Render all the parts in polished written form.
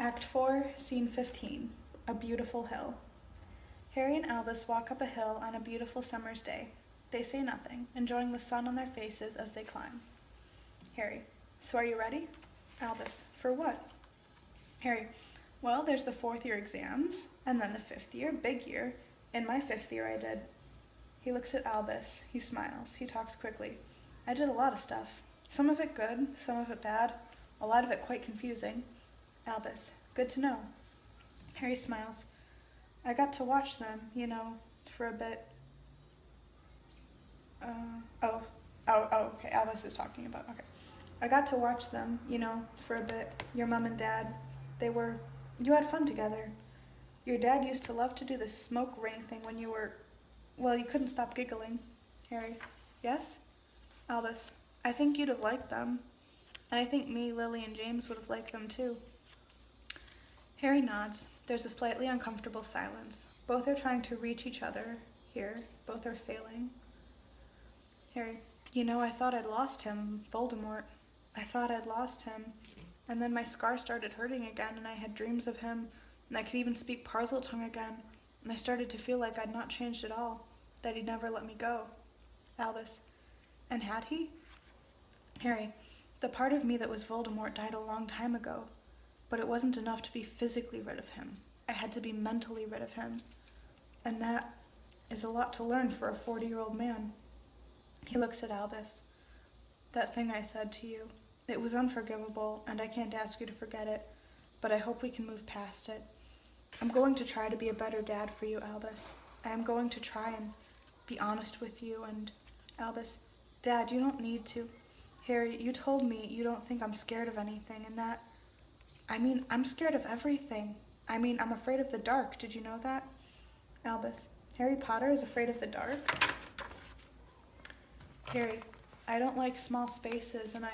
Act 4, Scene 15, A Beautiful Hill. Harry and Albus walk up a hill on a beautiful summer's day. They say nothing, enjoying the sun on their faces as they climb. Harry, so are you ready? Albus, for what? Harry, well, there's the 4th year exams, and then the 5th year, big year. In my 5th year I did. He looks at Albus, he smiles, he talks quickly. I did a lot of stuff. Some of it good, some of it bad, a lot of it quite confusing. Albus, good to know. Harry smiles. I got to watch them, for a bit. Okay, Albus is talking about, okay. I got to watch them, for a bit. Your mom and dad, you had fun together. Your dad used to love to do this smoke ring thing when you couldn't stop giggling. Harry, yes? Albus, I think you'd have liked them. And I think me, Lily, and James would have liked them too. Harry nods. There's a slightly uncomfortable silence. Both are trying to reach each other here. Both are failing. Harry, I thought I'd lost him, Voldemort. I thought I'd lost him. And then my scar started hurting again, and I had dreams of him, and I could even speak Parseltongue again, and I started to feel like I'd not changed at all, that he'd never let me go. Albus, and had he? Harry, the part of me that was Voldemort died a long time ago. But it wasn't enough to be physically rid of him. I had to be mentally rid of him. And that is a lot to learn for a 40-year-old man. He looks at Albus. That thing I said to you, it was unforgivable, and I can't ask you to forget it, but I hope we can move past it. I'm going to try to be a better dad for you, Albus. I am going to try and be honest with you, and Albus, Dad, you don't need to. Harry, you told me you don't think I'm scared of anything, and that... I'm scared of everything. I'm afraid of the dark. Did you know that? Albus, Harry Potter is afraid of the dark? Harry, I don't like small spaces, and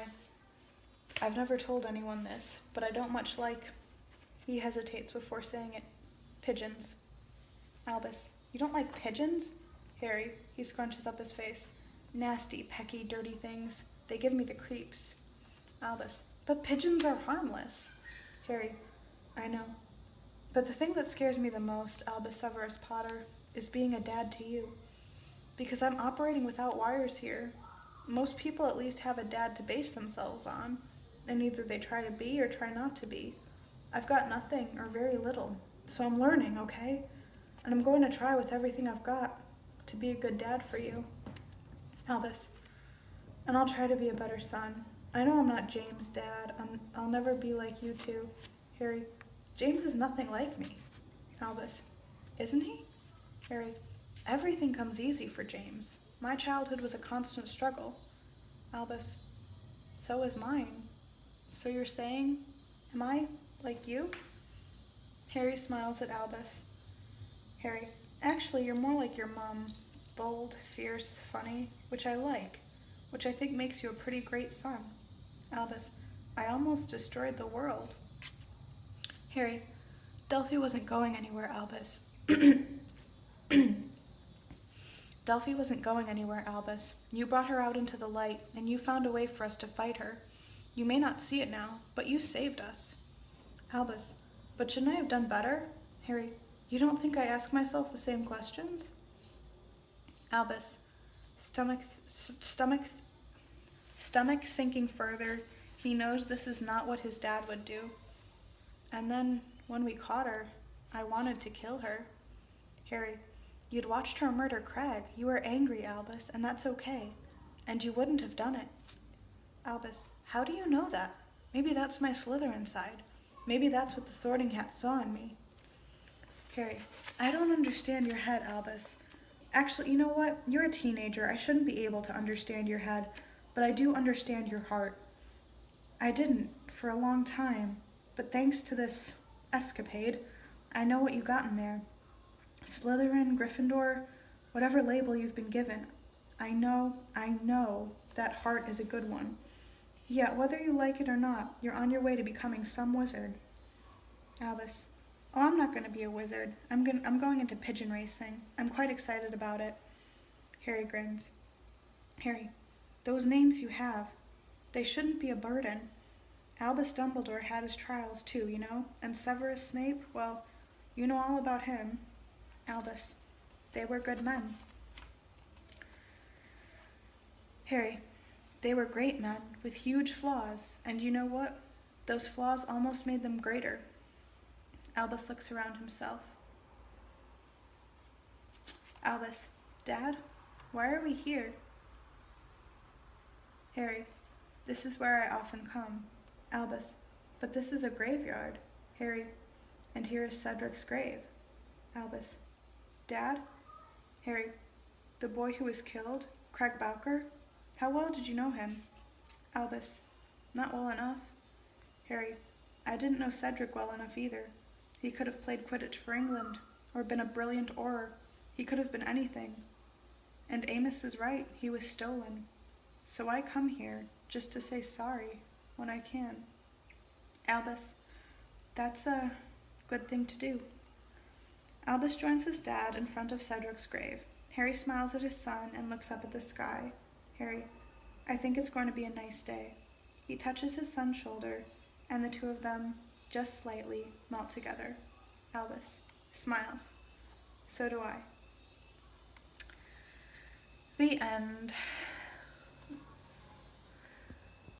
I've never told anyone this, but I don't much like... He hesitates before saying it. Pigeons. Albus, you don't like pigeons? Harry, he scrunches up his face. Nasty, pecky, dirty things. They give me the creeps. Albus, but pigeons are harmless. Harry, I know. But the thing that scares me the most, Albus Severus Potter, is being a dad to you. Because I'm operating without wires here. Most people at least have a dad to base themselves on, and either they try to be or try not to be. I've got nothing, or very little, so I'm learning, okay? And I'm going to try with everything I've got to be a good dad for you. Albus, and I'll try to be a better son. I know I'm not James' dad. I'll never be like you two. Harry, James is nothing like me. Albus, isn't he? Harry, everything comes easy for James. My childhood was a constant struggle. Albus, so is mine. So you're saying, am I like you? Harry smiles at Albus. Harry, actually you're more like your mom. Bold, fierce, funny, which I like, which I think makes you a pretty great son. Albus, I almost destroyed the world. Harry, Delphi wasn't going anywhere, Albus. Delphi wasn't going anywhere, Albus. You brought her out into the light, and you found a way for us to fight her. You may not see it now, but you saved us. Albus, but shouldn't I have done better? Harry, you don't think I ask myself the same questions? Albus, stomach sinking further. He knows this is not what his dad would do. And then, when we caught her, I wanted to kill her. Harry, you'd watched her murder Craig. You were angry, Albus, and that's okay. And you wouldn't have done it. Albus, how do you know that? Maybe that's my Slytherin side. Maybe that's what the Sorting Hat saw in me. Harry, I don't understand your head, Albus. Actually, you know what? You're a teenager. I shouldn't be able to understand your head, but I do understand your heart. I didn't, for a long time, but thanks to this escapade, I know what you got in there. Slytherin, Gryffindor, whatever label you've been given. I know that heart is a good one. Yeah, whether you like it or not, you're on your way to becoming some wizard. Albus, oh, I'm not going to be a wizard. I'm going into pigeon racing. I'm quite excited about it. Harry grins. Harry, those names you have, they shouldn't be a burden. Albus Dumbledore had his trials too, and Severus Snape, well, you know all about him. Albus, they were good men. Harry, they were great men with huge flaws, and you know what? Those flaws almost made them greater. Albus looks around himself. Albus, Dad, why are we here? Harry, this is where I often come. Albus, but this is a graveyard. Harry, and here is Cedric's grave. Albus, Dad? Harry, the boy who was killed, Craig Bowker? How well did you know him? Albus, not well enough. Harry, I didn't know Cedric well enough either. He could have played Quidditch for England, or been a brilliant orar. He could have been anything. And Amos was right, he was stolen. So I come here just to say sorry when I can. Albus, that's a good thing to do. Albus joins his dad in front of Cedric's grave. Harry smiles at his son and looks up at the sky. Harry, I think it's going to be a nice day. He touches his son's shoulder, and the two of them, just slightly, melt together. Albus smiles. So do I. The end.